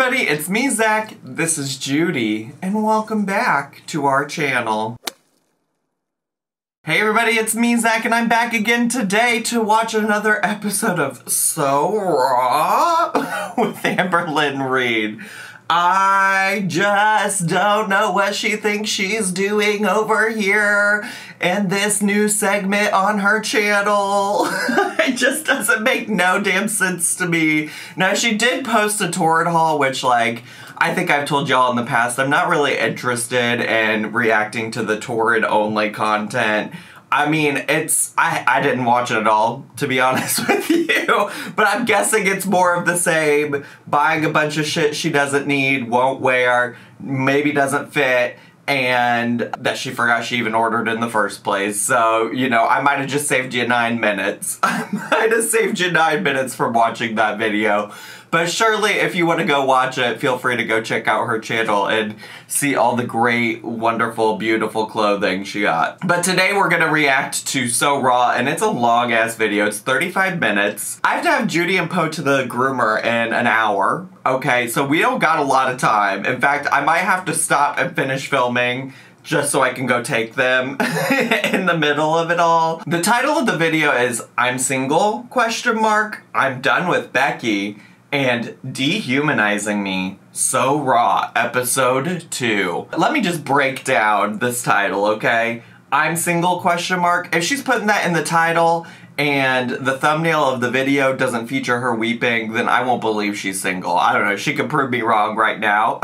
everybody, it's me, Zach, this is Judy, and welcome back to our channel. Hey everybody, it's me, Zach, and I'm back again today to watch another episode of So Raw with Amberlynn Reed. I just don't know what she thinks she's doing over here in this new segment on her channel. It just doesn't make no damn sense to me. Now, she did post a torrent haul, which, like, I think I've told y'all in the past, I'm not really interested in reacting to the torrent-only content. I mean, I didn't watch it at all, to be honest with you, but I'm guessing it's more of the same, buying a bunch of shit she doesn't need, won't wear, maybe doesn't fit, and that she forgot she even ordered in the first place. So, you know, I might have just saved you 9 minutes. I might have saved you 9 minutes from watching that video. But surely, if you want to go watch it, feel free to go check out her channel and see all the great, wonderful, beautiful clothing she got. But today we're gonna react to So Raw, and it's a long-ass video. It's 35 minutes. I have to have Judy and Poe to the groomer in an hour. Okay, so we don't got a lot of time. In fact, I might have to stop and finish filming just so I can go take them in the middle of it all. The title of the video is I'm Single, ? I'm Done with Becky, and Dehumanizing Me, So Raw, Episode 2. Let me just break down this title, okay? I'm Single, ? If she's putting that in the title and the thumbnail of the video doesn't feature her weeping, then I won't believe she's single. I don't know, she could prove me wrong right now.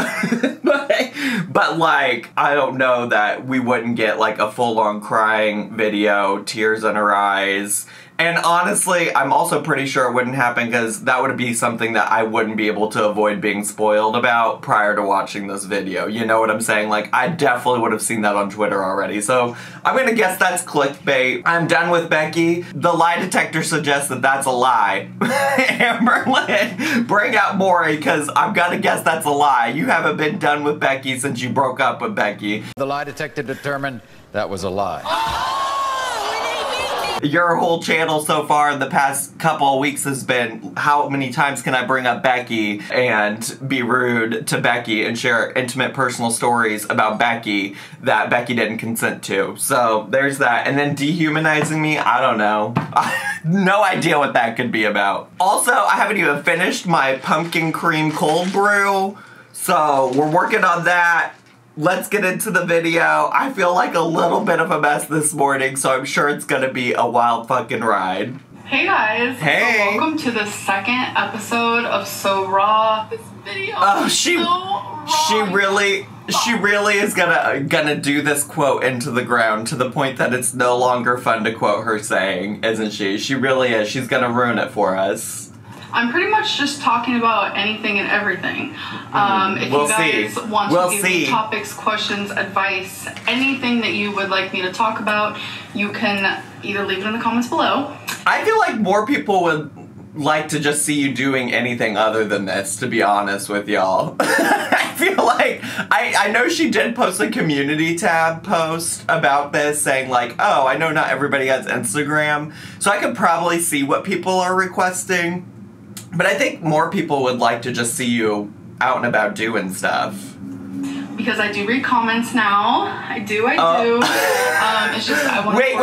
but like, I don't know that we wouldn't get like a full-on crying video, tears in her eyes. And honestly, I'm also pretty sure it wouldn't happen because that would be something that I wouldn't be able to avoid being spoiled about prior to watching this video. You know what I'm saying? Like, I definitely would have seen that on Twitter already. So, I'm gonna guess that's clickbait. I'm done with Becky. The lie detector suggests that that's a lie. Amberlynn, bring out Maury, because I'm gonna guess that's a lie. You haven't been done with Becky since you broke up with Becky. The lie detector determined that was a lie. Your whole channel so far in the past couple of weeks has been, how many times can I bring up Becky and be rude to Becky and share intimate personal stories about Becky that Becky didn't consent to. So there's that. And then dehumanizing me, I don't know. No idea what that could be about. Also, I haven't even finished my pumpkin cream cold brew, so we're working on that. Let's get into the video. I feel like a little bit of a mess this morning, so I'm sure it's gonna be a wild fucking ride. Hey guys. Hey. So welcome to the second episode of So Raw. This video is she really is gonna do this quote into the ground to the point that it's no longer fun to quote her saying, isn't she? She really is. She's gonna ruin it for us. I'm pretty much just talking about anything and everything. If you guys want to give me topics, questions, advice, anything that you would like me to talk about, you can either leave it in the comments below. I feel like more people would like to just see you doing anything other than this, to be honest with y'all. I feel like, I know she did post a community tab post about this saying like, oh, I know not everybody has Instagram, so I could probably see what people are requesting. But I think more people would like to just see you out and about doing stuff. Because I do read comments now. I do. It's just I want to wait.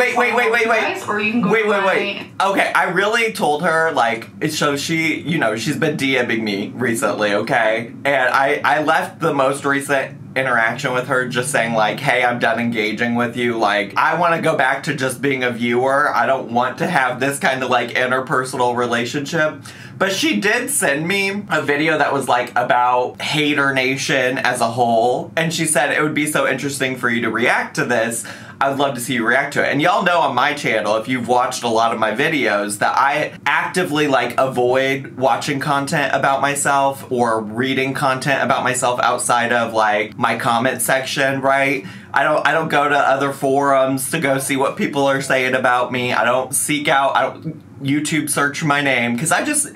Or you can go wait. Okay, I really told her, like, so she, you know, she's been DMing me recently, okay? And I left the most recent interaction with her just saying like, hey, I'm done engaging with you. Like, I want to go back to just being a viewer. I don't want to have this kind of like interpersonal relationship. But she did send me a video that was like about Hater Nation as a whole. And she said it would be so interesting for you to react to this. I would love to see you react to it. And y'all know on my channel, if you've watched a lot of my videos, that I actively like avoid watching content about myself or reading content about myself outside of like my comment section, right? I don't go to other forums to go see what people are saying about me. I don't seek out, YouTube search my name, because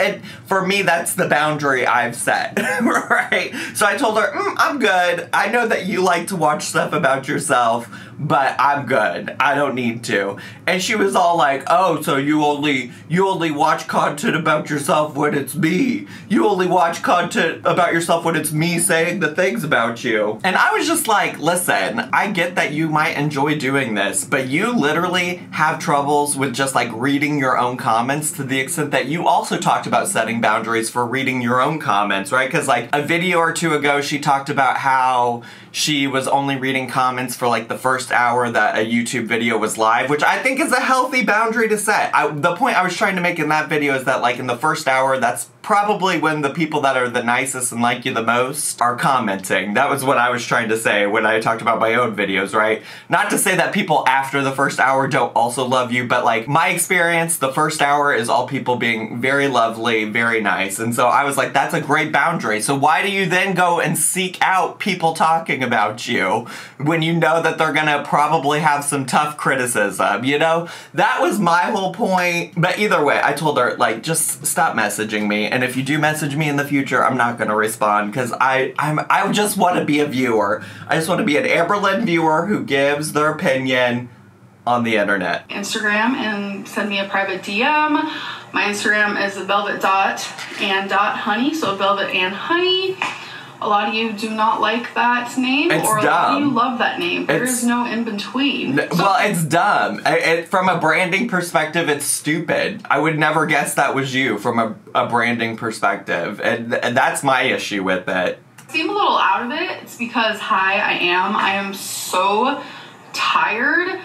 for me, that's the boundary I've set, right? So I told her, I'm good. I know that you like to watch stuff about yourself, but I'm good. I don't need to. And she was all like, oh, so you only watch content about yourself when it's me. You only watch content about yourself when it's me saying the things about you. And I was just like, listen, I get that you might enjoy doing this, but you literally have troubles with just like reading your own comments, to the extent that you also talked about setting boundaries for reading your own comments, right? Because like a video or two ago, she talked about how she was only reading comments for like the first hour that a YouTube video was live, which I think is a healthy boundary to set. The point I was trying to make in that video is that like in the first hour, that's probably when the people that are the nicest and like you the most are commenting. That was what I was trying to say when I talked about my own videos, right? Not to say that people after the first hour don't also love you, but like my experience, the first hour is all people being very lovely, very nice. And so I was like, that's a great boundary. So why do you then go and seek out people talking about you when you know that they're gonna probably have some tough criticism, you know? That was my whole point. But either way, I told her, like, just stop messaging me. And if you do message me in the future, I'm not gonna respond, because I just want to be a viewer. I just want to be an Amberlynn viewer who gives their opinion on the internet. Instagram and send me a private DM. My Instagram is velvet.and.honey, so velvet and honey. A lot of you do not like that name, it's or a dumb. lot of you love that name. There is no in between. Well, it's dumb. From a branding perspective, it's stupid. I would never guess that was you from a branding perspective, and that's my issue with it. I seem a little out of it. It's because, I am so tired.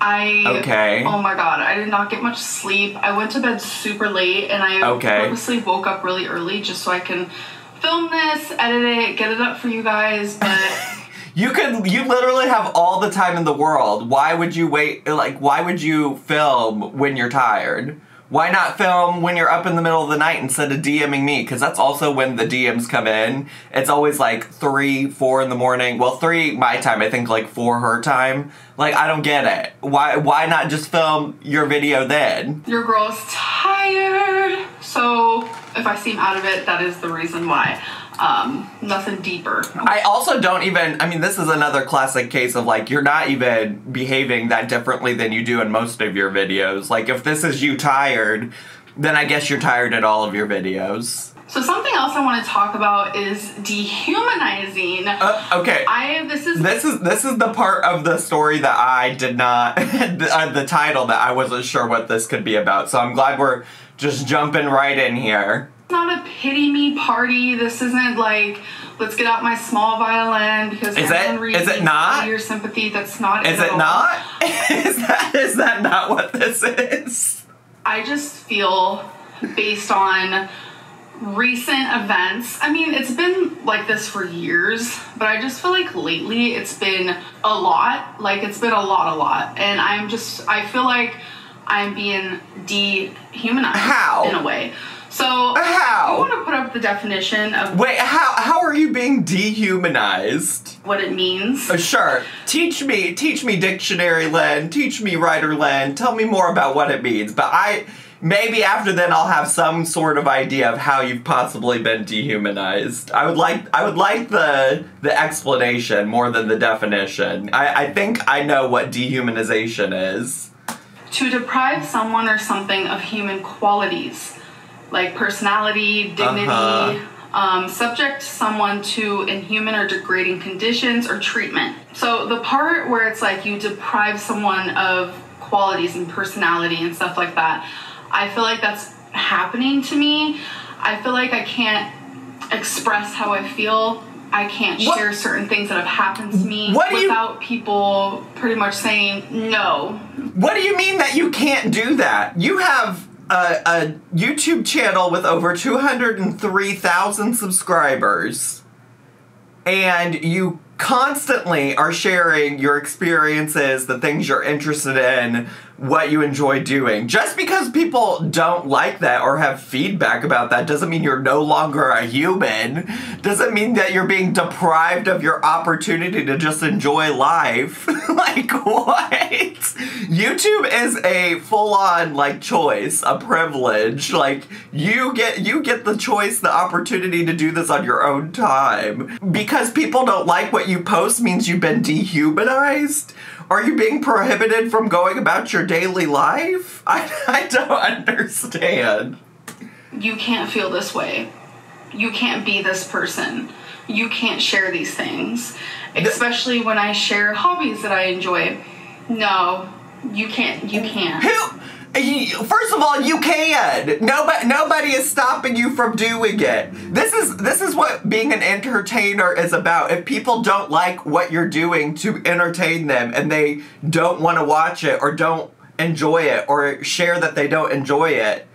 Okay. Oh my god, I did not get much sleep. I went to bed super late, and I purposely woke up really early just so I can film this, edit it, get it up for you guys, but you literally have all the time in the world. Why would you wait? Like, why would you film when you're tired? Why not film when you're up in the middle of the night instead of DMing me? Because that's also when the DMs come in. It's always like 3, 4 in the morning. Well, 3 my time, I think like 4 her time. Like, I don't get it. Why not just film your video then? Your girl's tired. So if I seem out of it, that is the reason why. Nothing deeper. I also don't even, I mean, this is another classic case of like, you're not even behaving that differently than you do in most of your videos. Like, if this is you tired, then I guess you're tired at all of your videos. So something else I want to talk about is dehumanizing. Okay. This is the part of the story that I did not, the title that I wasn't sure what this could be about. So I'm glad we're just jumping right in here. It's not a pity me party. This isn't like, let's get out my small violin because everyone reads your sympathy. That's not it. Is it not? Is that not what this is? I just feel, based on recent events, I mean, it's been like this for years, but I just feel like lately it's been a lot. Like, it's been a lot. And I feel like I'm being dehumanized. How? In a way. So, how? You want to put up the definition of... Wait, how are you being dehumanized? What it means? Sure. Teach me Dictionary Len, teach me Writer Len, tell me more about what it means. But maybe after then I'll have some sort of idea of how you've possibly been dehumanized. I would like the explanation more than the definition. I think I know what dehumanization is. To deprive someone or something of human qualities, like personality, dignity, subject someone to inhuman or degrading conditions or treatment. So the part where it's like you deprive someone of qualities and personality and stuff like that, I feel like that's happening to me. I feel like I can't express how I feel. I can't share certain things that have happened to me without people pretty much saying no. What do you mean that you can't do that? You have a YouTube channel with over 203,000 subscribers, and you constantly are sharing your experiences, the things you're interested in, what you enjoy doing. Just because people don't like that or have feedback about that doesn't mean you're no longer a human. Doesn't mean that you're being deprived of your opportunity to just enjoy life. Like, Like, what? YouTube is a full-on, like, choice, a privilege. Like, you get the choice, the opportunity to do this on your own time. Because people don't like what you post means you've been dehumanized? Are you being prohibited from going about your daily life? I don't understand. You can't feel this way. You can't be this person. You can't share these things. Especially when I share hobbies that I enjoy. No, you can't. You can't. First of all, you can. Nobody is stopping you from doing it. This is what being an entertainer is about. If people don't like what you're doing to entertain them and they don't want to watch it or don't enjoy it or share that they don't enjoy it,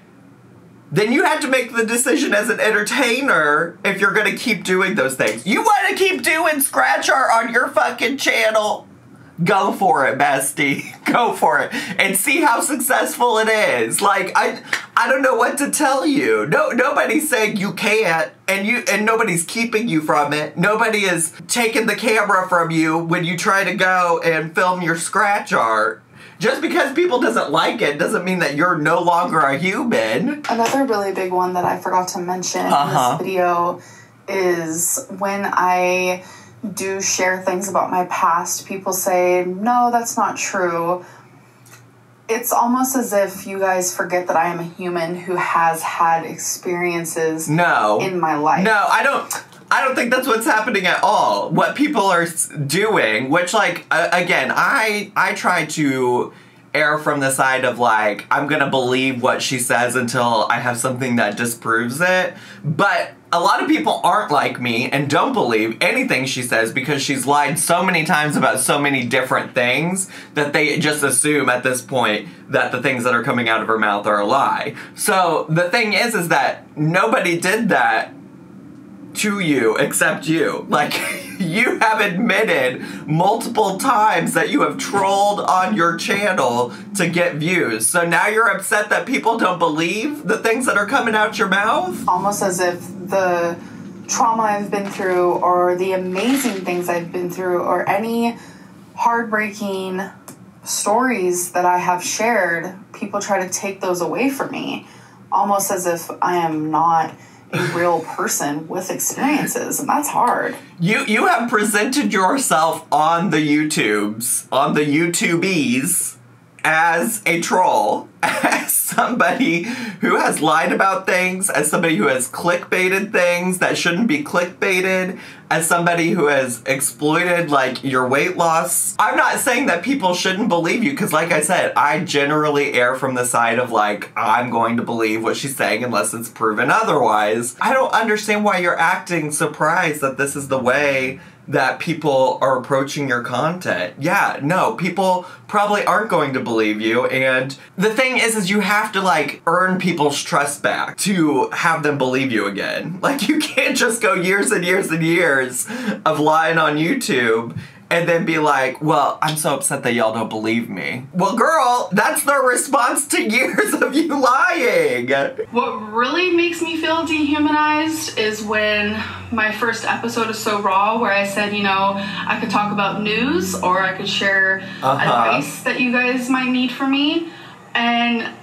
then you have to make the decision as an entertainer if you're going to keep doing those things. You want to keep doing scratch art on your fucking channel? Go for it, bestie. Go for it. And see how successful it is. Like, I don't know what to tell you. Nobody's saying you can't, and nobody's keeping you from it. Nobody is taking the camera from you when you try to go and film your scratch art. Just because people doesn't like it doesn't mean that you're no longer a human. Another really big one that I forgot to mention in this video is when I do share things about my past, people say, no, that's not true. It's almost as if you guys forget that I am a human who has had experiences in my life. No, I don't think that's what's happening at all. What people are doing, which, like, again, I try to err from the side of, like, I'm gonna believe what she says until I have something that disproves it. But a lot of people aren't like me and don't believe anything she says because she's lied so many times about so many different things that they just assume at this point that the things that are coming out of her mouth are a lie. So the thing is that nobody did that to you except you. Like, you have admitted multiple times that you have trolled on your channel to get views. So now you're upset that people don't believe the things that are coming out your mouth? Almost as if the trauma I've been through or the amazing things I've been through or any heartbreaking stories that I have shared, people try to take those away from me. Almost as if I am not a real person with experiences, and that's hard. You have presented yourself on the YouTubes, on the YouTubies, as a troll, as somebody who has lied about things, as somebody who has clickbaited things that shouldn't be clickbaited, as somebody who has exploited, like, your weight loss. I'm not saying that people shouldn't believe you, because like I said, I generally err from the side of, like, I'm going to believe what she's saying unless it's proven otherwise. I don't understand why you're acting surprised that this is the way that people are approaching your content. Yeah, no, people probably aren't going to believe you, and the thing is you have to, like, earn people's trust back to have them believe you again. Like, you can't just go years and years and years of lying on YouTube and then be like, well, I'm so upset that y'all don't believe me. Well, girl, that's the response to years of you lying. What really makes me feel dehumanized is when my first episode is so raw, where I said, you know, I could talk about news or I could share advice that you guys might need from me. And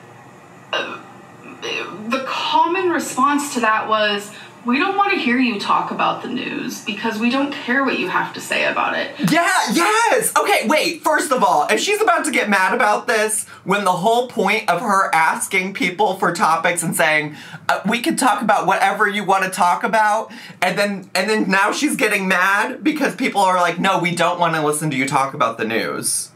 the common response to that was, we don't want to hear you talk about the news because we don't care what you have to say about it. Yeah, yes! Okay, wait, first of all, if she's about to get mad about this, when the whole point of her asking people for topics and saying, we can talk about whatever you want to talk about, and then now she's getting mad because people are like, no, we don't want to listen to you talk about the news.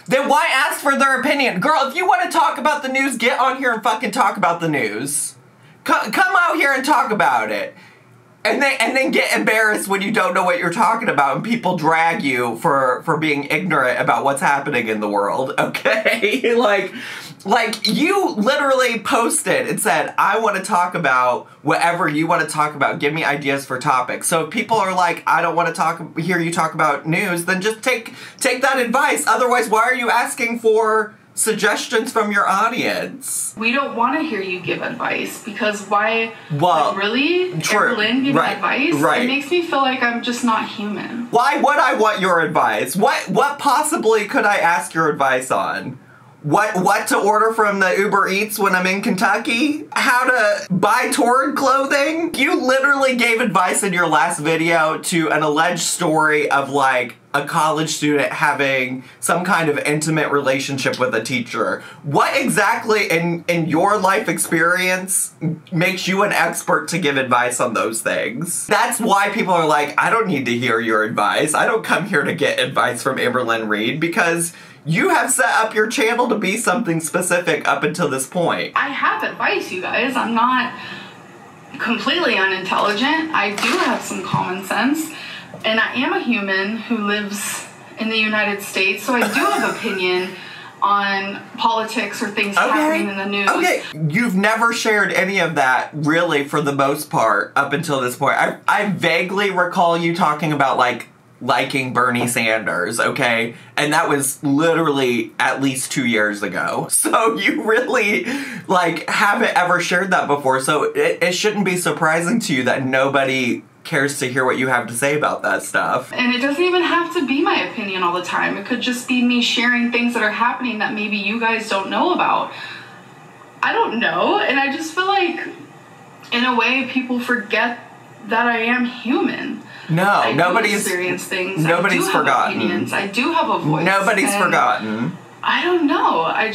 Then why ask for their opinion? Girl, if you want to talk about the news, get on here and fucking talk about the news. Come out here and talk about it. And then get embarrassed when you don't know what you're talking about and people drag you for being ignorant about what's happening in the world, okay? Like you literally posted and said, I want to talk about whatever you want to talk about. Give me ideas for topics. So if people are like, I don't want to hear you talk about news, then just take that advice. Otherwise, why are you asking for suggestions from your audience. We don't want to hear you give advice because why? Well, like, really? True. Amberlynn give advice? Right. It makes me feel like I'm just not human. Why would I want your advice? What possibly could I ask your advice on? What to order from the Uber Eats when I'm in Kentucky? How to buy torrid clothing? You literally gave advice in your last video to an alleged story of like a college student having some kind of intimate relationship with a teacher. What exactly in your life experience makes you an expert to give advice on those things? That's why people are like, I don't need to hear your advice. I don't come here to get advice from Amberlynn Reed, because you have set up your channel to be something specific up until this point. I have advice, you guys. I'm not completely unintelligent. I do have some common sense. And I am a human who lives in the United States, so I do have opinion on politics or things happening in the news. Okay, you've never shared any of that, really, for the most part, up until this point. I vaguely recall you talking about, like, liking Bernie Sanders, okay? And that was literally at least 2 years ago. So you really, like, haven't ever shared that before. So it shouldn't be surprising to you that nobody cares to hear what you have to say about that stuff. And it doesn't even have to be my opinion all the time. It could just be me sharing things that are happening that maybe you guys don't know about. I don't know. And I just feel like, in a way, people forget that I am human. No, nobody's experience things. Nobody's I do forgotten. Have opinions. I do have a voice. Nobody's forgotten. I don't know. I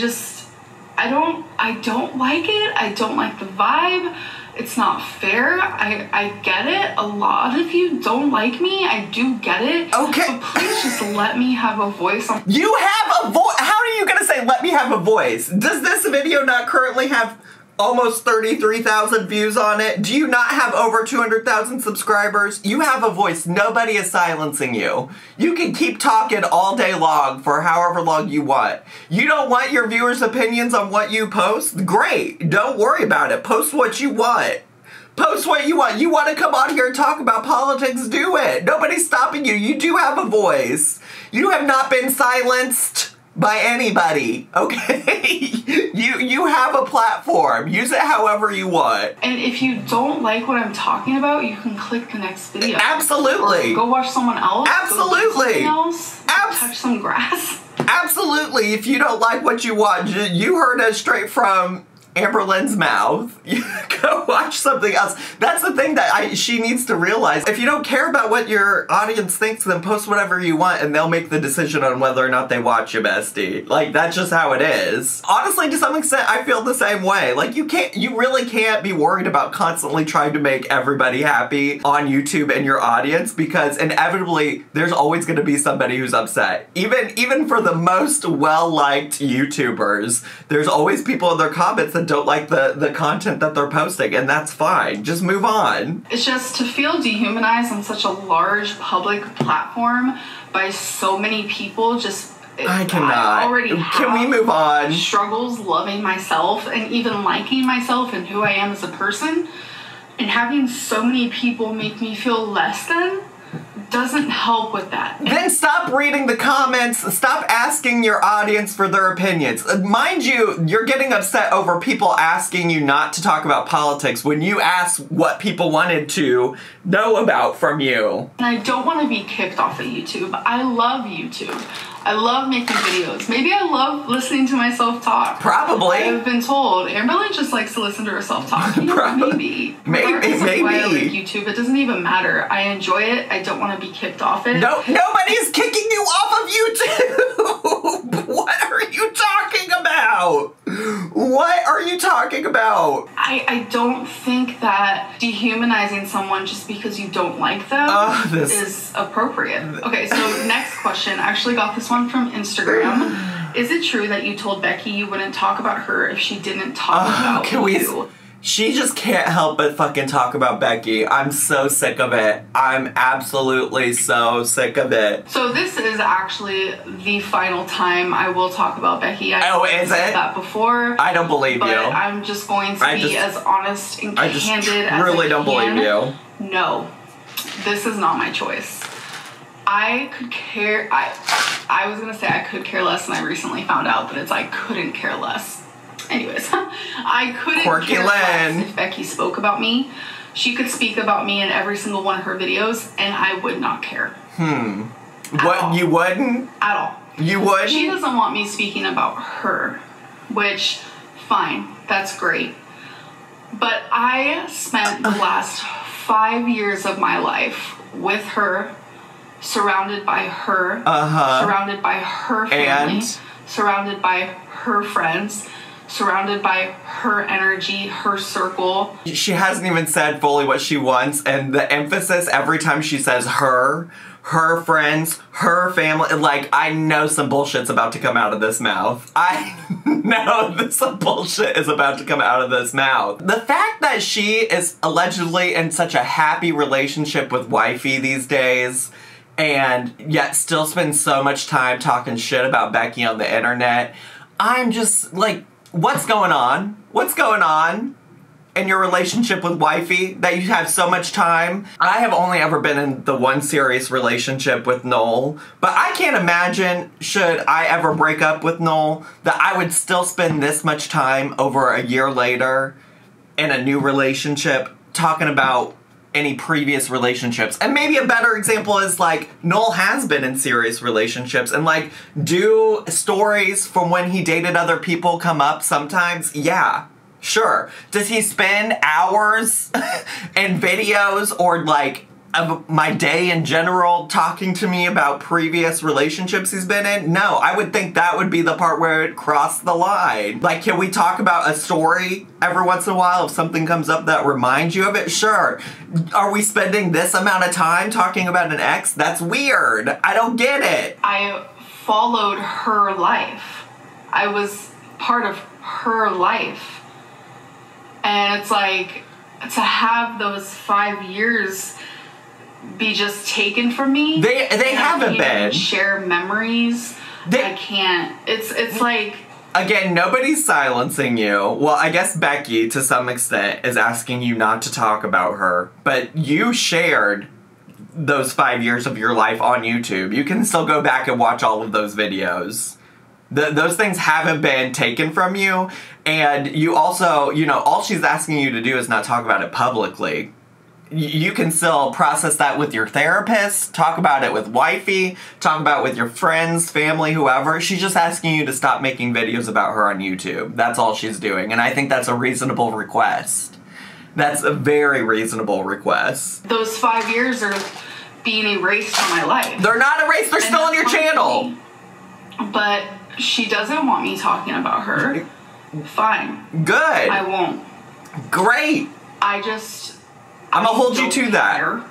don't like it. I don't like the vibe. It's not fair. I get it. A lot of you don't like me. I do get it. Okay. So please just let me have a voice. You have a voice? How are you gonna say let me have a voice? Does this video not currently have almost 33,000 views on it? Do you not have over 200,000 subscribers? You have a voice. Nobody is silencing you. You can keep talking all day long for however long you want. You don't want your viewers' opinions on what you post? Great. Don't worry about it. Post what you want. Post what you want. You want to come on here and talk about politics? Do it. Nobody's stopping you. You do have a voice. You have not been silenced by anybody, okay? You have a platform. Use it however you want. And if you don't like what I'm talking about, you can click the next video. Absolutely. Or go watch someone else. Absolutely. Go touch some grass. Absolutely. If you don't like what you want, you heard it straight from Amberlynn's mouth. You go watch something else. That's the thing that she needs to realize. If you don't care about what your audience thinks, then post whatever you want and they'll make the decision on whether or not they watch you, bestie. Like, that's just how it is. Honestly, to some extent, I feel the same way. Like, you really can't be worried about constantly trying to make everybody happy on YouTube and your audience, because inevitably there's always going to be somebody who's upset. Even for the most well-liked YouTubers, there's always people in their comments that don't like the content that they're posting, and that's fine. Just move on. It's just to feel dehumanized on such a large public platform by so many people, I cannot. I already have Can we move on? Struggles loving myself and even liking myself and who I am as a person, and having so many people make me feel less than doesn't help with that. Then stop reading the comments. Stop asking your audience for their opinions. Mind you, you're getting upset over people asking you not to talk about politics when you asked what people wanted to know about from you. And I don't want to be kicked off of YouTube. I love YouTube. I love making videos. Maybe I love listening to myself talk. Probably. I've been told Amberlynn just likes to listen to herself talk. You know, maybe. Maybe. Why I like YouTube. It doesn't even matter. I enjoy it. I don't want to be kicked off it. No, nobody's kicking you off of YouTube. What are you talking about? What are you talking about? I don't think that dehumanizing someone just because you don't like them is appropriate. Okay, so next question. I actually got this one from Instagram. Is it true that you told Becky you wouldn't talk about her if she didn't talk about you? She just can't help but fucking talk about Becky. I'm so sick of it. I'm absolutely so sick of it. So this is actually the final time I will talk about Becky. Is it? Said that before. I don't believe but you. I'm just going to be as honest and candid as I can. I really don't believe you. No. This is not my choice. I could care... I was gonna say I could care less, and I recently found out that it's I couldn't care less. Anyways, I couldn't care less if Becky spoke about me. She could speak about me in every single one of her videos, and I would not care. What, you wouldn't? At all. You wouldn't? She doesn't want me speaking about her, which, fine, that's great. But I spent the last 5 years of my life with her, surrounded by her, surrounded by her family, surrounded by her friends, surrounded by her energy, her circle. She hasn't even said fully what she wants, and the emphasis every time she says her friends, her family, like, I know some bullshit's about to come out of this mouth. I know that some bullshit is about to come out of this mouth. The fact that she is allegedly in such a happy relationship with wifey these days, and yet still spends so much time talking shit about Becky on the internet, I'm just like, what's going on? What's going on in your relationship with wifey that you have so much time? I have only ever been in the one serious relationship with Noel, but I can't imagine, should I ever break up with Noel, that I would still spend this much time over a year later in a new relationship talking about any previous relationships. And maybe a better example is, like, Noel has been in serious relationships, and, like, do stories from when he dated other people come up sometimes? Yeah, sure. Does he spend hours in videos or, like, of my day in general talking to me about previous relationships he's been in? No, I would think that would be the part where it crossed the line. Like, can we talk about a story every once in a while if something comes up that reminds you of it? Sure. Are we spending this amount of time talking about an ex? That's weird. I don't get it. I followed her life. I was part of her life. And it's like, to have those 5 years be just taken from me. They haven't been. Share memories. I can't. It's like, again, nobody's silencing you. Well, I guess Becky, to some extent, is asking you not to talk about her. But you shared those 5 years of your life on YouTube. You can still go back and watch all of those videos. Those things haven't been taken from you. And you also, you know, all she's asking you to do is not talk about it publicly. You can still process that with your therapist, talk about it with wifey, talk about it with your friends, family, whoever. She's just asking you to stop making videos about her on YouTube. That's all she's doing, and I think that's a reasonable request. That's a very reasonable request. Those 5 years are being erased from my life. They're not erased, they're still on your channel. But she doesn't want me talking about her. Fine. Good. I won't. Great. I'm gonna hold you to that.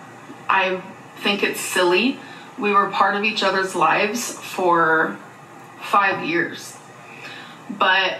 I think it's silly. We were part of each other's lives for 5 years. But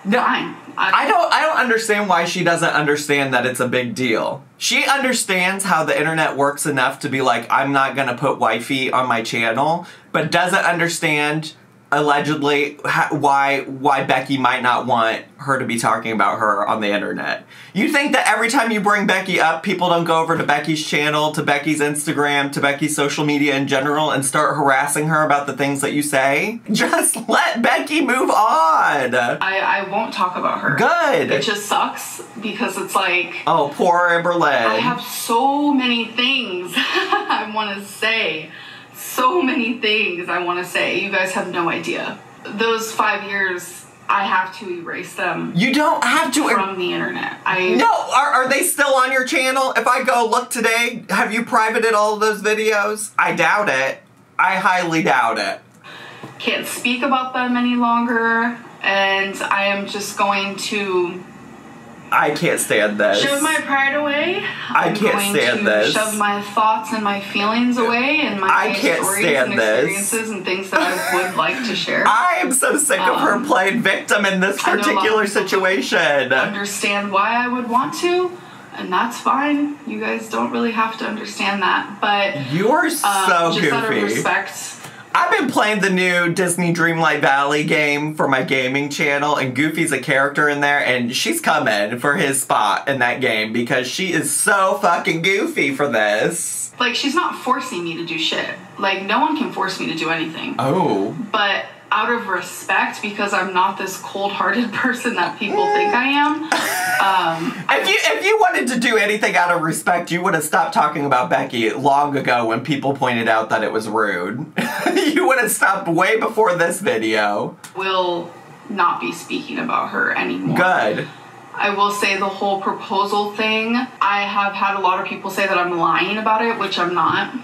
fine. I don't understand why she doesn't understand that it's a big deal. She understands how the internet works enough to be like, I'm not gonna put wifey on my channel, but doesn't understand, allegedly, why Becky might not want her to be talking about her on the internet. You think that every time you bring Becky up, people don't go over to Becky's channel, to Becky's Instagram, to Becky's social media in general and start harassing her about the things that you say? Just let Becky move on. I won't talk about her. Good. It just sucks because it's like... Oh, poor Amberlynn. I have so many things I want to say. So many things I want to say. You guys have no idea. Those 5 years, I have to erase them. You don't have to from the internet. No, are they still on your channel? If I go look today, have you privated all of those videos? I doubt it. I highly doubt it. Can't speak about them any longer, and I am just going to... I can't stand this. Shove my pride away. I can't stand this. Shove my thoughts and my feelings away, and my stories and experiences and things that I would like to share. I am so sick of her playing victim in this particular situation. Understand why I would want to, and that's fine. You guys don't really have to understand that, but you are so just goofy. Out of respect I've been playing the new Disney Dreamlight Valley game for my gaming channel, and Goofy's a character in there, and she's coming for his spot in that game because she is so fucking goofy for this. Like, she's not forcing me to do shit. Like, no one can force me to do anything. Oh. But out of respect, because I'm not this cold-hearted person that people think I am. If you wanted to do anything out of respect, you would have stopped talking about Becky long ago when people pointed out that it was rude. You would have stopped way before this video. Will not be speaking about her anymore. Good. I will say the whole proposal thing, I have had a lot of people say that I'm lying about it, which I'm not.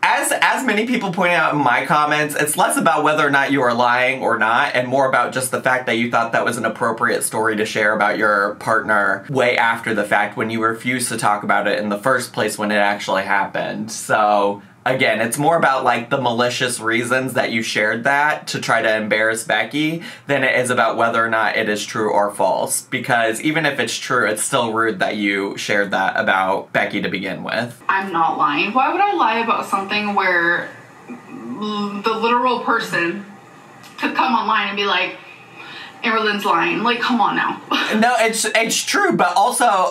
As many people pointed out in my comments, it's less about whether or not you are lying or not, and more about just the fact that you thought that was an appropriate story to share about your partner way after the fact when you refused to talk about it in the first place when it actually happened. So, again, it's more about like the malicious reasons that you shared that to try to embarrass Becky than it is about whether or not it is true or false. Because even if it's true, it's still rude that you shared that about Becky to begin with. I'm not lying. Why would I lie about something where the literal person could come online and be like, Amberlynn's lying? Like, come on now. No, it's true, but also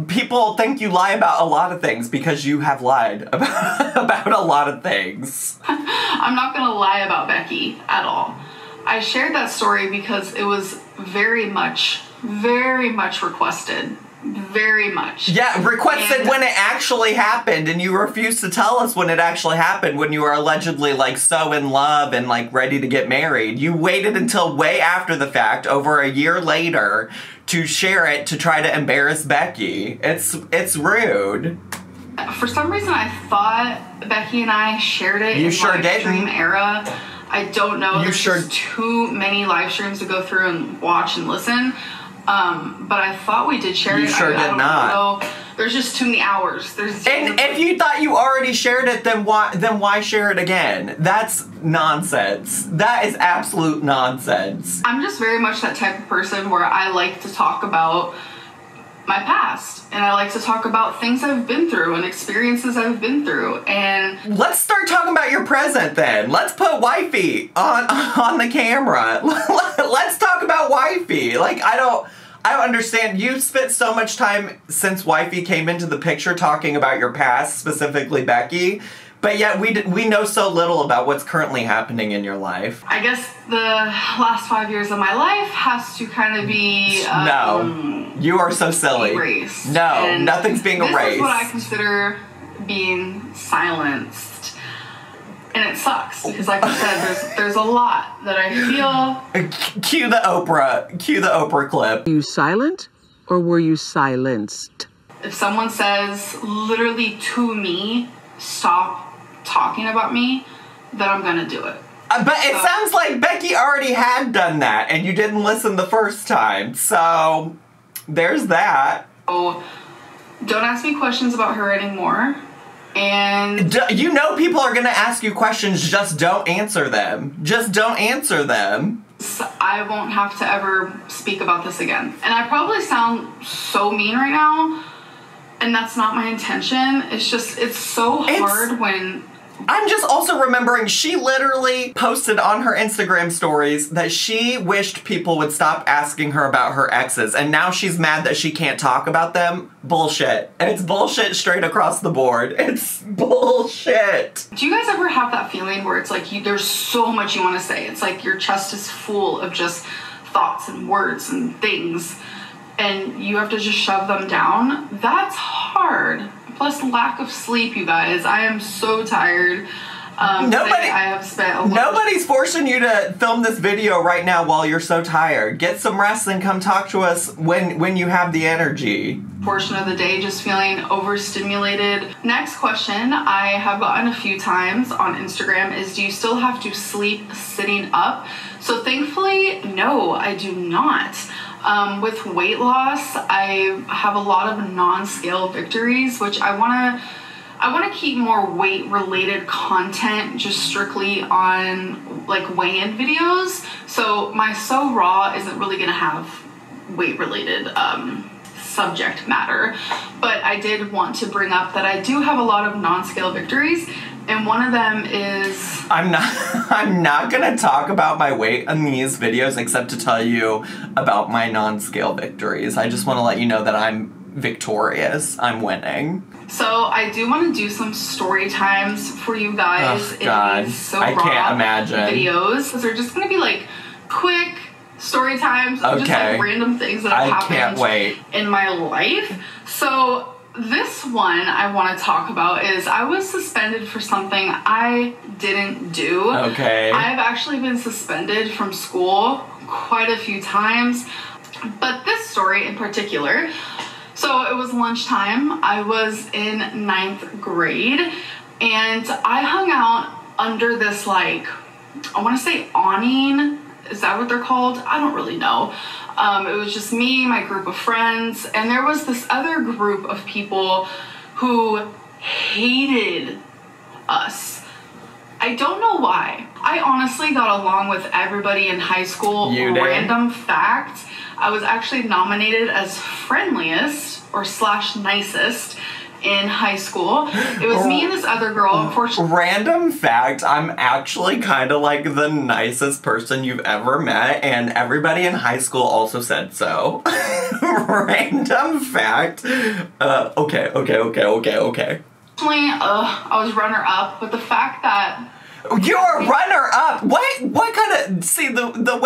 people think you lie about a lot of things because you have lied about a lot of things. I'm not gonna lie about Becky at all. I shared that story because it was very much requested. Very much. Yeah, requested when it actually happened, and you refused to tell us when it actually happened, when you were allegedly, like, so in love and, like, ready to get married. You waited until way after the fact, over a year later, to share it to try to embarrass Becky. It's rude. For some reason, I thought Becky and I shared it in sure live stream didn't. era. I don't know. There's just too many live streams to go through and watch and listen. But I thought we did share it. You sure did not. Know. There's just too many hours. And if you thought you already shared it, then why share it again? That's nonsense. That is absolute nonsense. I'm just very much that type of person where I like to talk about my past, and I like to talk about things I've been through and experiences I've been through. And let's start talking about your present then. Let's put wifey on the camera. Let's talk about wifey. Like, I don't understand. You spent so much time since wifey came into the picture talking about your past, specifically Becky, but yet we know so little about what's currently happening in your life. I guess the last 5 years of my life has to kind of be no, you are so silly. Erased. No, and nothing's being erased. This is what I consider being silenced. And it sucks because, like I said, there's a lot that I feel. Cue the Oprah clip. Were you silent or were you silenced? If someone says literally to me, stop talking about me, then I'm gonna do it. But it sounds like Becky already had done that and you didn't listen the first time. So there's that. So don't ask me questions about her anymore. And you know people are gonna ask you questions, just don't answer them. Just don't answer them. I won't have to ever speak about this again. And I probably sound so mean right now, and that's not my intention. It's just, it's so hard when... I'm just also remembering she literally posted on her Instagram stories that she wished people would stop asking her about her exes, and now she's mad that she can't talk about them. Bullshit. It's bullshit straight across the board. It's bullshit. Do you guys ever have that feeling where it's like there's so much you want to say? It's like your chest is full of just thoughts and words and things, and you have to just shove them down? That's hard. Plus lack of sleep, you guys. I am so tired. Nobody's forcing you to film this video right now while you're so tired. Get some rest and come talk to us when you have the energy. Portion of the day just feeling overstimulated. Next question I have gotten a few times on Instagram is, do you still have to sleep sitting up? So thankfully, no, I do not. With weight loss, I have a lot of non-scale victories, which I want to keep more weight-related content just strictly on like weigh-in videos. So my So Raw isn't really going to have weight-related subject matter. But I did want to bring up that I do have a lot of non-scale victories, And one of them is... I'm not gonna talk about my weight in these videos except to tell you about my non-scale victories. I just want to let you know that I'm victorious. I'm winning. So I do want to do some story times for you guys in these so I can't imagine videos. They're just gonna be like quick story times, just like random things that have happened in my life. So this one I want to talk about is I was suspended for something I didn't do. Okay. I've actually been suspended from school quite a few times, but this story in particular. So it was lunchtime. I was in 9th grade, and I hung out under this, like, I want to say awning. Is that what they're called? I don't really know. It was just me, my group of friends, and there was this other group of people who hated us. I don't know why. I honestly got along with everybody in high school. You did? Random fact, I was actually nominated as friendliest or / nicest in high school. It was me and this other girl, unfortunately. Random fact, I'm actually kind of like the nicest person you've ever met, and everybody in high school also said so. Random fact. Okay. I was runner-up, but the fact that you're a runner-up. What kind of... See, the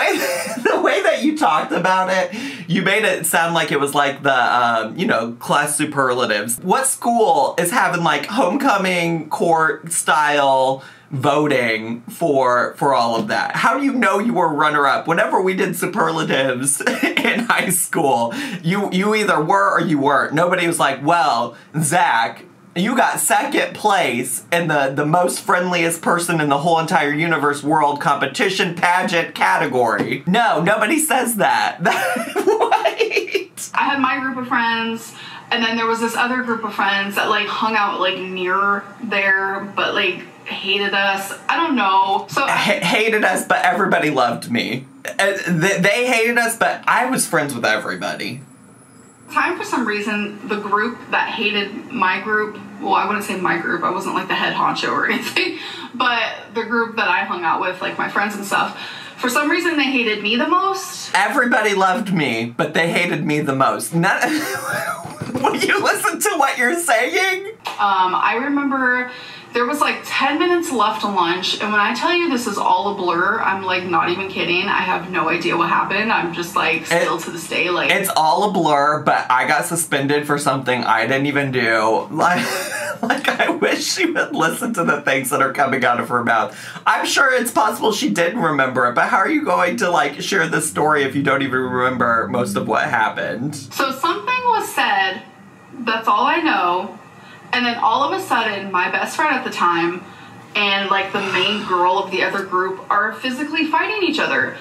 way that you talked about it, you made it sound like it was like the, class superlatives. What school is having, like, homecoming court-style voting for all of that? How do you know you were runner-up? Whenever we did superlatives in high school, you either were or you weren't. Nobody was like, well, Zach... you got second place in the most friendliest person in the whole entire universe world competition pageant category. No, nobody says that. What? I had my group of friends, and then there was this other group of friends that, like, hung out, like, near there, but, like, hated us. I don't know. So hated us, but everybody loved me. They hated us, but I was friends with everybody. Time, for some reason, the group that hated my group, well, I wouldn't say my group, I wasn't like the head honcho or anything, but the group that I hung out with, like my friends and stuff, for some reason they hated me the most. Everybody loved me, but they hated me the most. Will you listen to what you're saying? I remember there was like 10 minutes left of lunch, and when I tell you this is all a blur, I'm like not even kidding. I have no idea what happened. I'm just like still to this day like... It's all a blur, but I got suspended for something I didn't even do. Like I wish she would listen to the things that are coming out of her mouth. I'm sure it's possible she didn't remember it, but how are you going to like share this story if you don't even remember most of what happened? So something was said, that's all I know. And then all of a sudden, my best friend at the time and, like, the main girl of the other group are physically fighting each other.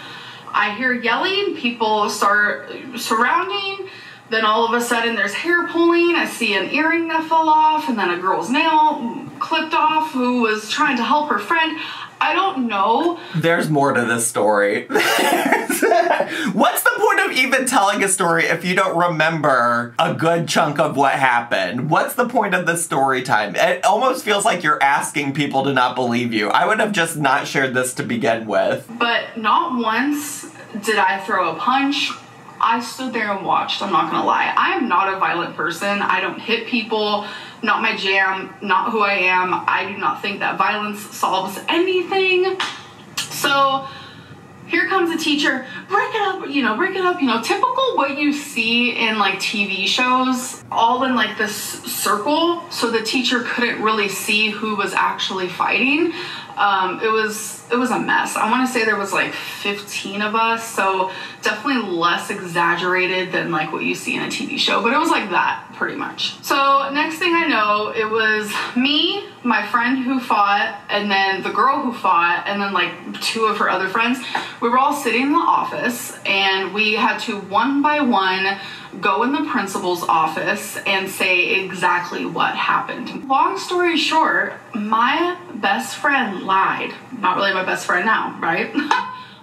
I hear yelling, people start surrounding, then all of a sudden there's hair pulling, I see an earring that fell off, and then a girl's nail clipped off who was trying to help her friend. I don't know. There's more to this story. What's the point of even telling a story if you don't remember a good chunk of what happened? What's the point of the story time? It almost feels like you're asking people to not believe you. I would have just not shared this to begin with. But not once did I throw a punch. I stood there and watched, I'm not gonna lie. I am not a violent person. I don't hit people. Not my jam, not who I am. I do not think that violence solves anything. So here comes a teacher, break it up, typical what you see in like TV shows, all in like this circle, so the teacher couldn't really see who was actually fighting. It was a mess. I want to say there was like 15 of us, so definitely less exaggerated than like what you see in a TV show, but it was like that pretty much. So next thing I know, it was me, my friend who fought, and then the girl who fought, and then like 2 of her other friends. We were all sitting in the office, and we had to one by one go in the principal's office and say exactly what happened. Long story short, my best friend lied. Not really my best friend now, right?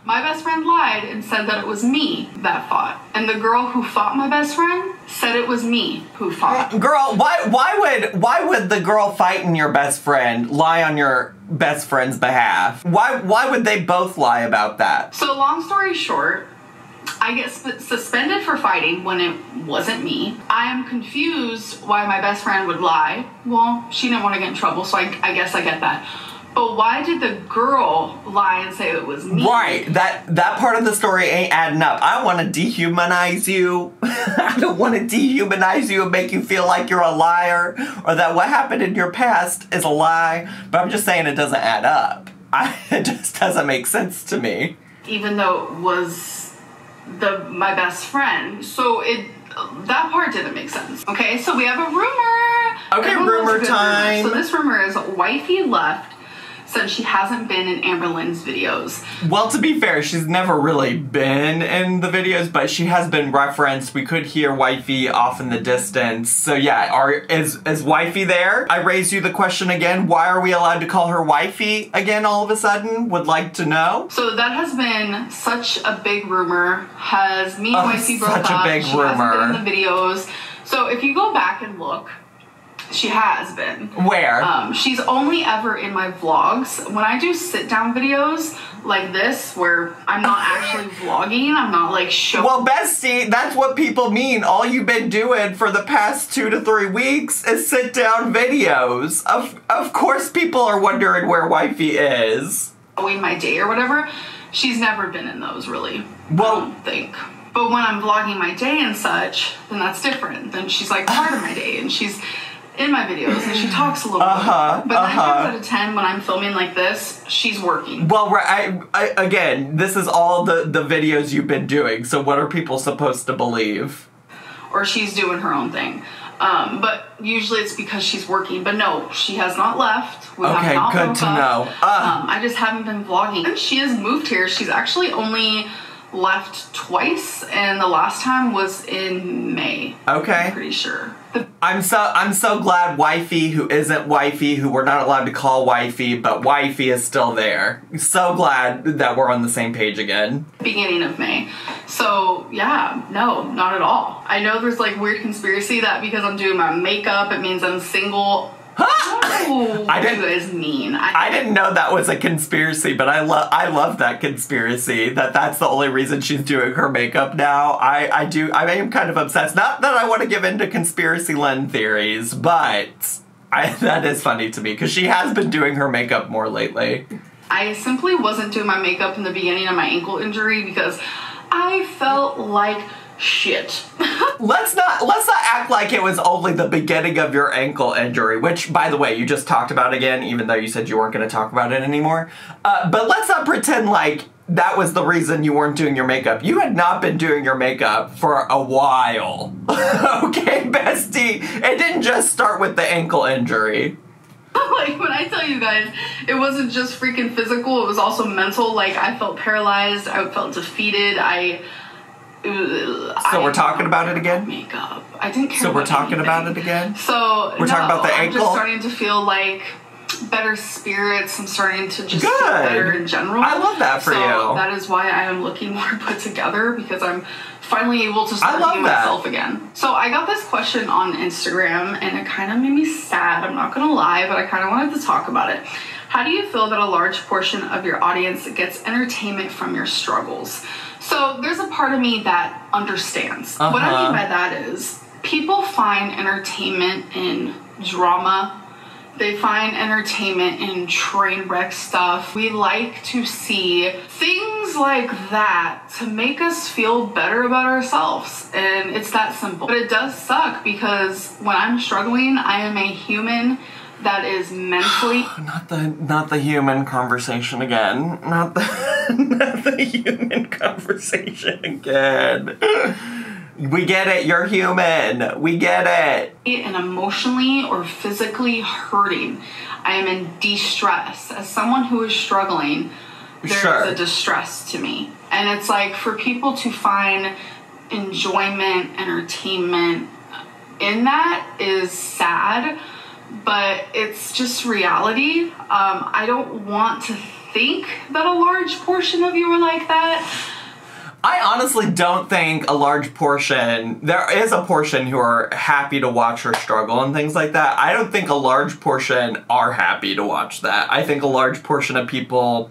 My best friend lied and said that it was me that fought. And the girl who fought my best friend said it was me who fought. Girl, why would the girl fighting your best friend lie on your best friend's behalf? Why would they both lie about that? So long story short, I get suspended for fighting when it wasn't me. I am confused why my best friend would lie. Well, she didn't want to get in trouble, so I guess I get that. But why did the girl lie and say it was me? Right, that part of the story ain't adding up. I want to dehumanize you. I don't want to dehumanize you and make you feel like you're a liar or that what happened in your past is a lie. But I'm just saying it doesn't add up. It just doesn't make sense to me. Even though it was my best friend, so that part didn't make sense. Okay, so we have a rumor. Okay, rumor time. So this rumor is wifey left since she hasn't been in Amberlynn's videos. Well, to be fair, she's never really been in the videos, but she has been referenced. We could hear wifey off in the distance. So yeah, is wifey there? I raise you the question again. Why are we allowed to call her wifey again all of a sudden? Would like to know. So that has been such a big rumor. Has me and wifey broke up. Such a big rumor. She hasn't been in the videos. So if you go back and look, she has been. Where? She's only ever in my vlogs. When I do sit-down videos like this, where I'm not actually vlogging, I'm not like showing... Well, bestie, that's what people mean. All you've been doing for the past 2 to 3 weeks is sit-down videos. Of course people are wondering where wifey is. Showing my day or whatever. She's never been in those, really. Well, I don't think. But when I'm vlogging my day and such, then that's different. Then she's like part of my day, and she's in my videos, and she talks a little bit. But 9 times out of 10, when I'm filming like this, she's working. Well, again, this is all the videos you've been doing, so what are people supposed to believe? Or she's doing her own thing. But usually it's because she's working. But no, she has not left. We okay, have not good to know. I just haven't been vlogging. And she has moved here. She's actually only left twice, and the last time was in May. Okay. I'm pretty sure. I'm so glad wifey, who isn't wifey, who we're not allowed to call wifey, but wifey is still there. So glad that we're on the same page again. Beginning of May. So yeah, no, not at all. I know there's like weird conspiracy that because I'm doing my makeup, it means I'm single. I didn't. What is mean? I didn't know that was a conspiracy, but I love that conspiracy. That's the only reason she's doing her makeup now. I am kind of obsessed. Not that I want to give into conspiracy land theories, but that is funny to me because she has been doing her makeup more lately. I simply wasn't doing my makeup in the beginning of my ankle injury because I felt like shit. Let's not act like it was only the beginning of your ankle injury, which, by the way, you just talked about again, even though you said you weren't going to talk about it anymore. But let's not pretend like that was the reason you weren't doing your makeup. You had not been doing your makeup for a while. Okay, bestie? It didn't just start with the ankle injury. Like, when I tell you guys, it wasn't just freaking physical, it was also mental. Like, I felt paralyzed, I felt defeated, So we're talking about it again? Makeup. I didn't care. So we're talking anything. about it again? So we're talking about the ankle? I'm just starting to feel like better spirits. I'm starting to just feel better in general. I love that for you. That is why I am looking more put together, because I'm finally able to start being myself again. So I got this question on Instagram, and it kind of made me sad. I'm not gonna lie, but I kind of wanted to talk about it. How do you feel that a large portion of your audience gets entertainment from your struggles? So there's a part of me that understands. What I mean by that is people find entertainment in drama. They find entertainment in train wreck stuff. We like to see things like that to make us feel better about ourselves. And it's that simple. But it does suck because when I'm struggling, I am a human that is mentally not the human conversation again. Not the human conversation again. We get it, you're human. We get it. And emotionally or physically hurting. I am in distress. As someone who is struggling, there's a distress to me. And it's like for people to find enjoyment, entertainment in that is sad. But it's just reality. I don't want to think that a large portion of you are like that. I honestly don't think a large portion, there is a portion who are happy to watch her struggle and things like that. I don't think a large portion are happy to watch that. I think a large portion of people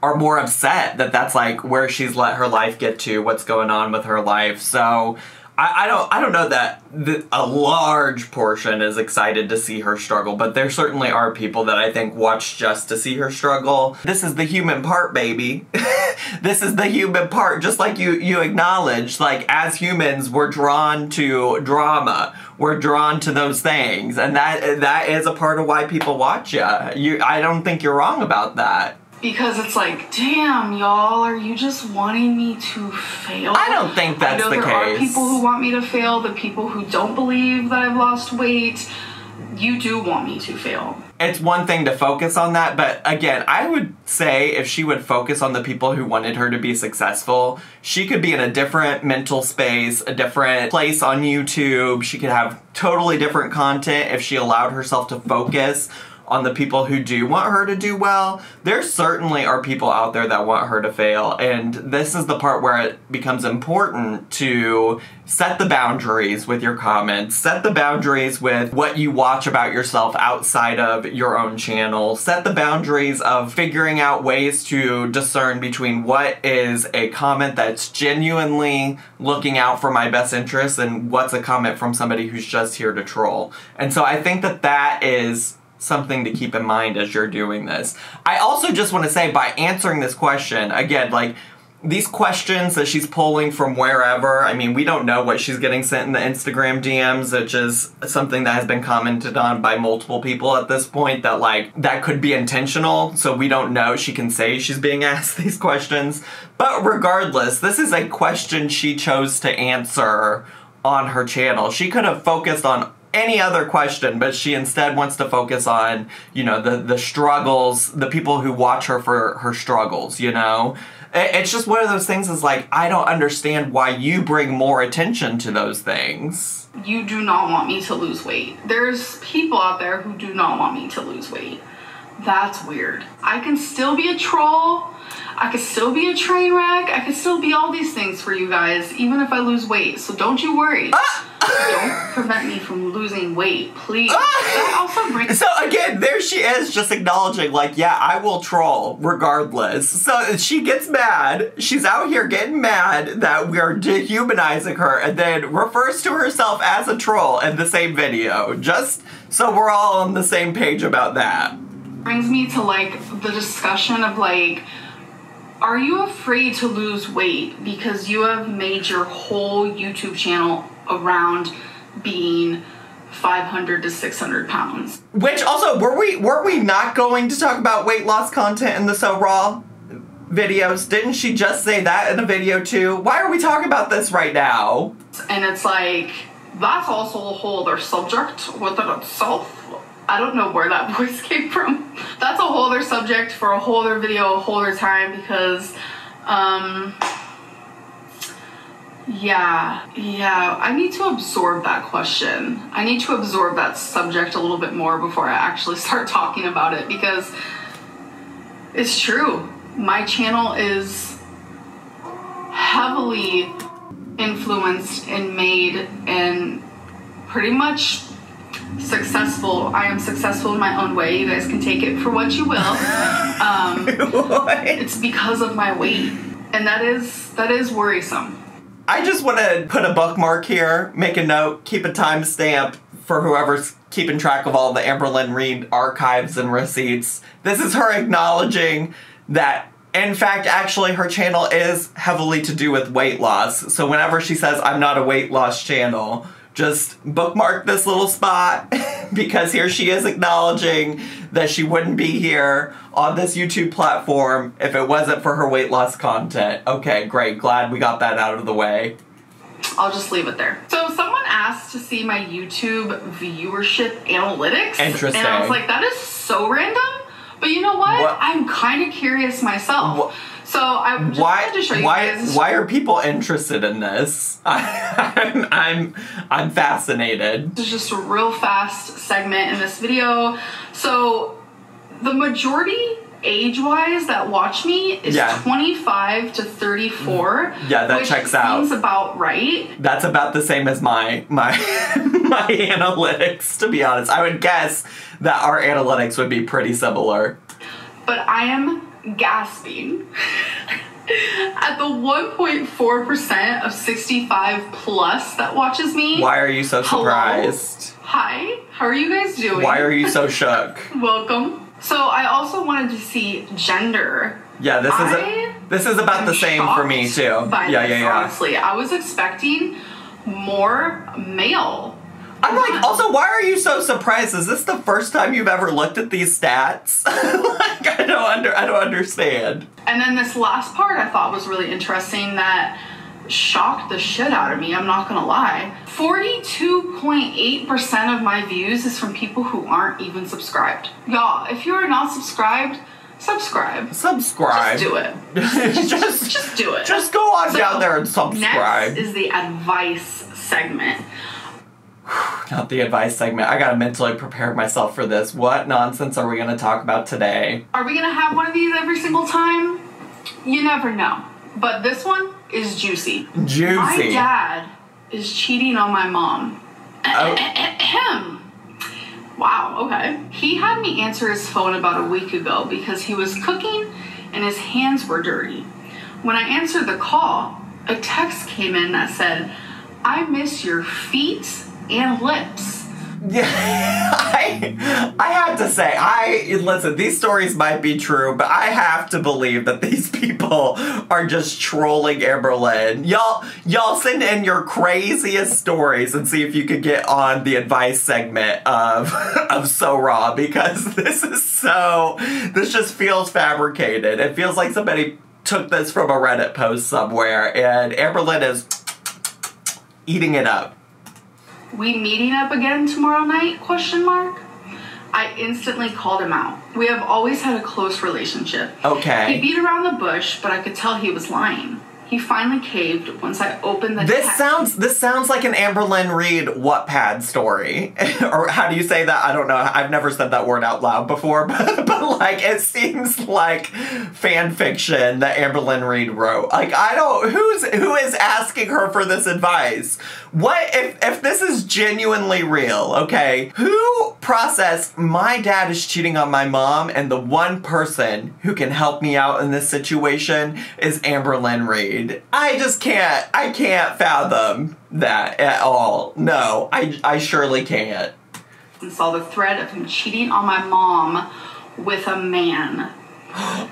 are more upset that that's like where she's let her life get to, what's going on with her life. So I don't know that a large portion is excited to see her struggle, but there certainly are people that I think watch just to see her struggle. This is the human part, baby. This is the human part, just like you acknowledge, like, as humans, we're drawn to drama. We're drawn to those things, and that is a part of why people watch you. I don't think you're wrong about that. Because it's like, damn, y'all, are you just wanting me to fail? I don't think that's the case. I know there are people who want me to fail, the people who don't believe that I've lost weight. You do want me to fail. It's one thing to focus on that, but again, I would say if she would focus on the people who wanted her to be successful, she could be in a different mental space, a different place on YouTube. She could have totally different content if she allowed herself to focus on the people who do want her to do well. There certainly are people out there that want her to fail, and this is the part where it becomes important to set the boundaries with your comments, set the boundaries with what you watch about yourself outside of your own channel, set the boundaries of figuring out ways to discern between what is a comment that's genuinely looking out for my best interests and what's a comment from somebody who's just here to troll. And so I think that is something to keep in mind as you're doing this. I also just want to say, by answering this question, again, like, these questions that she's pulling from wherever, I mean, we don't know what she's getting sent in the Instagram DMs, which is something that has been commented on by multiple people at this point, that, like, that could be intentional, so we don't know. She can say she's being asked these questions. But regardless, this is a question she chose to answer on her channel. She could have focused on any other question, but she instead wants to focus on, you know, the struggles, the people who watch her for her struggles, you know? It's just one of those things is like, I don't understand why you bring more attention to those things. You do not want me to lose weight. There's people out there who do not want me to lose weight. That's weird. I can still be a troll. I could still be a train wreck. I could still be all these things for you guys, even if I lose weight. So don't you worry. Don't prevent me from losing weight, please. That also brings... So again, there she is, just acknowledging, like, yeah, I will troll regardless. So she gets mad. She's out here getting mad that we're dehumanizing her, and then refers to herself as a troll in the same video. Just so we're all on the same page about that. Brings me to, like, the discussion of, like, are you afraid to lose weight because you have made your whole YouTube channel around being 500 to 600 pounds? Which also, were we not going to talk about weight loss content in the So Raw videos? Didn't she just say that in a video too? Why are we talking about this right now? And it's like, that's also a whole other subject within itself. I don't know where that voice came from. That's a whole other subject for a whole other video, a whole other time, because, yeah, I need to absorb that question. I need to absorb that subject a little bit more before I actually start talking about it, because it's true. My channel is heavily influenced and made and pretty much successful. I am successful in my own way. You guys can take it for what you will. It's because of my weight, and that is worrisome. I just want to put a bookmark here, make a note, keep a timestamp for whoever's keeping track of all the Amberlynn Reid archives and receipts. This is her acknowledging that, in fact, actually her channel is heavily to do with weight loss. So whenever she says, I'm not a weight loss channel, just bookmark this little spot, because here she is acknowledging that she wouldn't be here on this YouTube platform if it wasn't for her weight loss content. Okay, great. Glad we got that out of the way. I'll just leave it there. So someone asked to see my YouTube viewership analytics. Interesting. And I was like, that is so random. But you know what? I'm kind of curious myself. So I just wanted to show you guys. Why are people interested in this? I'm fascinated. This is just a real fast segment in this video. So the majority age-wise that watch me is 25 to 34. Yeah, that checks out. Which seems about right. That's about the same as my my analytics, to be honest. I would guess that our analytics would be pretty similar. But I am gasping at the 1.4% of 65 plus that watches me. Why are you so surprised? Hello? Hi, how are you guys doing? Why are you so shook? Welcome. So I also wanted to see gender. Yeah, this is about the same for me too. Honestly, I was expecting more male. I'm like, also, why are you so surprised? Is this the first time you've ever looked at these stats? Like, I don't understand. And then this last part I thought was really interesting that shocked the shit out of me, I'm not gonna lie. 42.8% of my views is from people who aren't even subscribed. Y'all, if you are not subscribed, subscribe. Subscribe. Just do it. just do it. Just go on down there and subscribe. Next is the advice segment. Not the advice segment. I gotta mentally prepare myself for this. What nonsense are we gonna talk about today? Are we gonna have one of these every single time? You never know. But this one is juicy. Juicy. My dad is cheating on my mom. Oh. Wow, okay. He had me answer his phone about a week ago because he was cooking and his hands were dirty. When I answered the call, a text came in that said, "I miss your feet and lips." Yeah, I have to say, listen, these stories might be true, but I have to believe that these people are just trolling Amberlynn. Y'all send in your craziest stories and see if you could get on the advice segment of So Raw, because this just feels fabricated. It feels like somebody took this from a Reddit post somewhere, and Amberlynn is eating it up. "We meeting up again tomorrow night? ? I instantly called him out. We have always had a close relationship. Okay. He beat around the bush, but I could tell he was lying. He finally caved once I opened the text. This sounds like an Amberlynn Reid Wattpad story. Or how do you say that? I don't know. I've never said that word out loud before, but like it seems like fan fiction that Amberlynn Reid wrote. Like who is asking her for this advice? What if this is genuinely real, okay? Who processed my dad is cheating on my mom and the one person who can help me out in this situation is Amberlynn Reid? I can't fathom that at all. No, I surely can't. And saw the thread of him cheating on my mom with a man.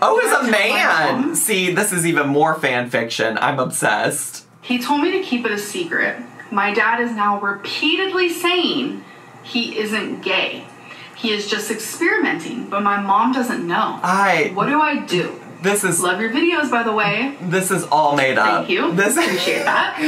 Oh, as a man! See, this is even more fan fiction. I'm obsessed. He told me to keep it a secret. My dad is now repeatedly saying he isn't gay. He is just experimenting, but my mom doesn't know. What do I do? Love your videos, by the way. This is all made up. Thank you. Appreciate that.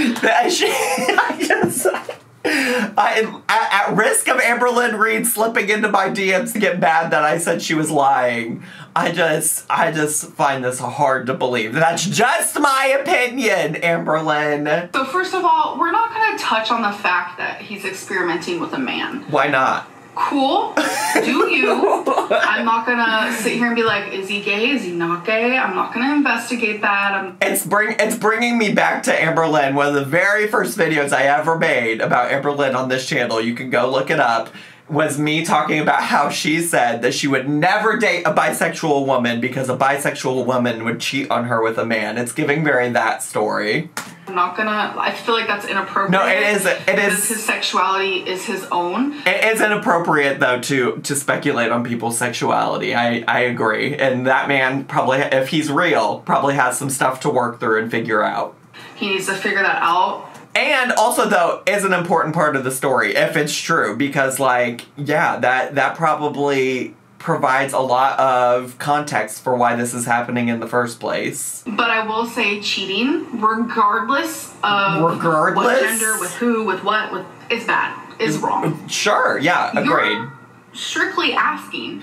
At risk of Amberlynn Reid slipping into my DMs to get mad that I said she was lying, I just find this hard to believe. That's just my opinion, Amberlynn. So first of all, we're not going to touch on the fact that he's experimenting with a man. Why not? Cool. Do you. I'm not gonna sit here and be like, is he gay? Is he not gay? I'm not gonna investigate that. It's bringing me back to Amberlynn. One of the very first videos I ever made about Amberlynn on this channel, you can go look it up, was me talking about how she said that she would never date a bisexual woman because a bisexual woman would cheat on her with a man. It's giving very that story. I'm not gonna, I feel like that's inappropriate. No, it is. His sexuality is his own. It is inappropriate, though, to speculate on people's sexuality. I agree. And that man probably, if he's real, probably has some stuff to work through and figure out. He needs to figure that out. And also, though, is an important part of the story, if it's true. Because, like, yeah, that probably provides a lot of context for why this is happening in the first place. But I will say cheating, regardless of what gender, with who, with what, is bad, is wrong. Sure, yeah, agreed. You're strictly asking,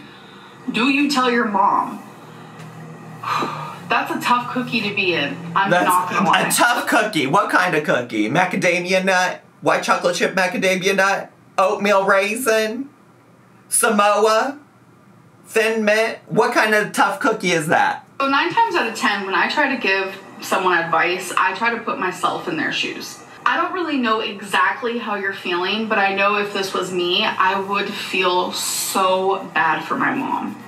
do you tell your mom? That's a tough cookie to be in. I'm not gonna lie. A tough cookie. What kind of cookie? Macadamia nut? White chocolate chip macadamia nut? Oatmeal raisin? Samoa? Thin Mint? What kind of tough cookie is that? So 9 times out of 10, when I try to give someone advice, I try to put myself in their shoes. I don't really know exactly how you're feeling, but I know if this was me, I would feel so bad for my mom.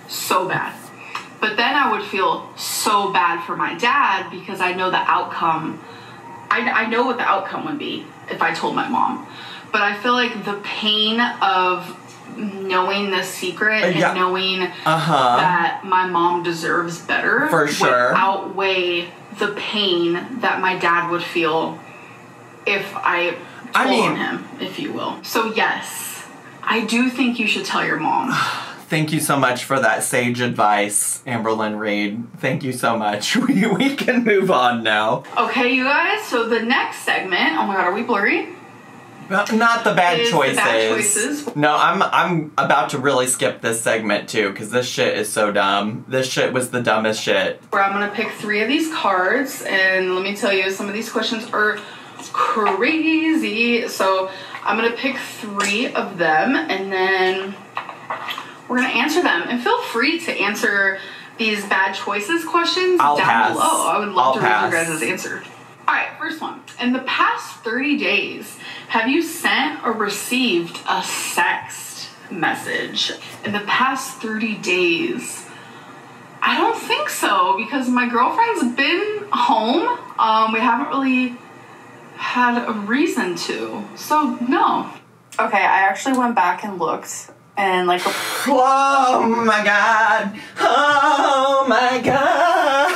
So bad. But then I would feel so bad for my dad because I know the outcome. I know what the outcome would be if I told my mom. But I feel like the pain of knowing the secret and knowing that my mom deserves better for sure would outweigh the pain that my dad would feel if I told on him, if you will. So yes, I do think you should tell your mom. Thank you so much for that sage advice, Amberlynn Reed. Thank you so much. We can move on now. Okay, you guys, so the next segment, oh my god, are we blurry? Not the bad choices. The bad choices. No, I'm about to really skip this segment too, because this shit is so dumb. This shit was the dumbest shit. Where I'm gonna pick 3 of these cards, and let me tell you, some of these questions are crazy. So I'm gonna pick 3 of them, and then we're gonna answer them. And feel free to answer these bad choices questions down below. I would love to read your guys' answer. Alright, first one. In the past 30 days, have you sent or received a sext message? In the past 30 days, I don't think so, because my girlfriend's been home. We haven't really had a reason to, so no. Okay, I actually went back and looked, and like oh my god, oh my god.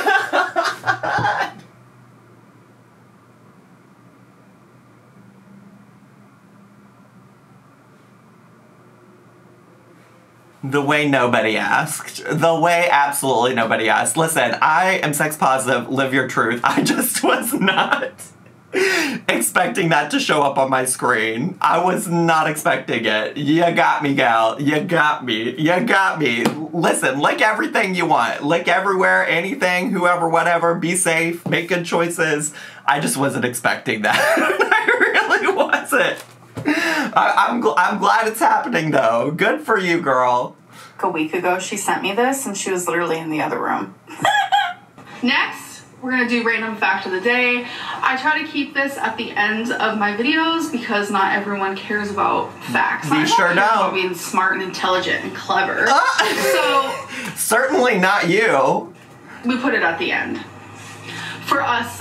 The way nobody asked. The way absolutely nobody asked. Listen, I am sex positive, live your truth. I just was not expecting that to show up on my screen. I was not expecting it. You got me, gal. You got me. You got me. Listen, lick everything you want. Lick everywhere, anything, whoever, whatever. Be safe. Make good choices. I just wasn't expecting that. I really wasn't. I'm glad it's happening, though. Good for you, girl. A week ago, she sent me this, and she was literally in the other room. Next, we're going to do random fact of the day. I try to keep this at the end of my videos because not everyone cares about facts. You sure don't. About being smart and intelligent and clever. So certainly not you. We put it at the end. For us,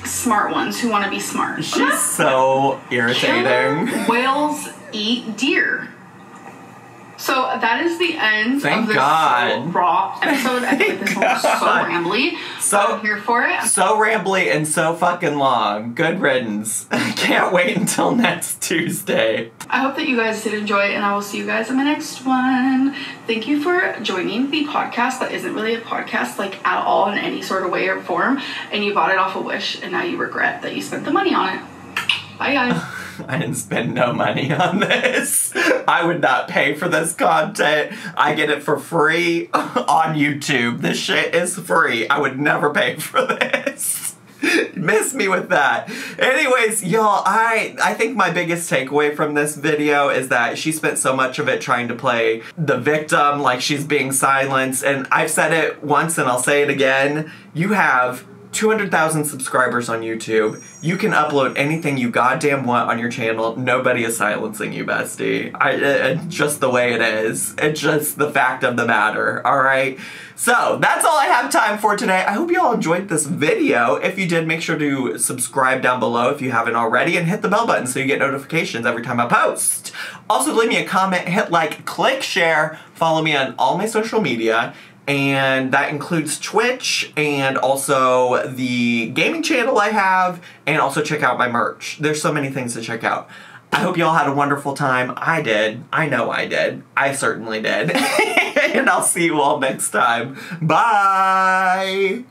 smart ones who want to be smart. She's so irritating. Killer whales eat deer. So that is the end of this raw episode. I think this one was so rambly. So I'm here for it. So rambly and so fucking long. Good riddance. I can't wait until next Tuesday. I hope that you guys did enjoy it, and I will see you guys in my next one. Thank you for joining the podcast that isn't really a podcast like at all in any sort of way or form, and you bought it off of Wish, and now you regret that you spent the money on it. Bye, guys. I didn't spend no money on this. I would not pay for this content. I get it for free on YouTube. This shit is free. I would never pay for this. Miss me with that. Anyways, y'all, I think my biggest takeaway from this video is that she spent so much of it trying to play the victim, like she's being silenced. And I've said it once and I'll say it again. You have 200,000 subscribers on YouTube. You can upload anything you goddamn want on your channel. Nobody is silencing you, bestie. It's just the way it is. It's just the fact of the matter, alright? So, that's all I have time for today. I hope you all enjoyed this video. If you did, make sure to subscribe down below if you haven't already, and hit the bell button so you get notifications every time I post. Also, leave me a comment, hit like, click share, follow me on all my social media, and that includes Twitch and also the gaming channel I have, and also check out my merch. There's so many things to check out. I hope you all had a wonderful time. I did. I know I did. I certainly did. And I'll see you all next time. Bye!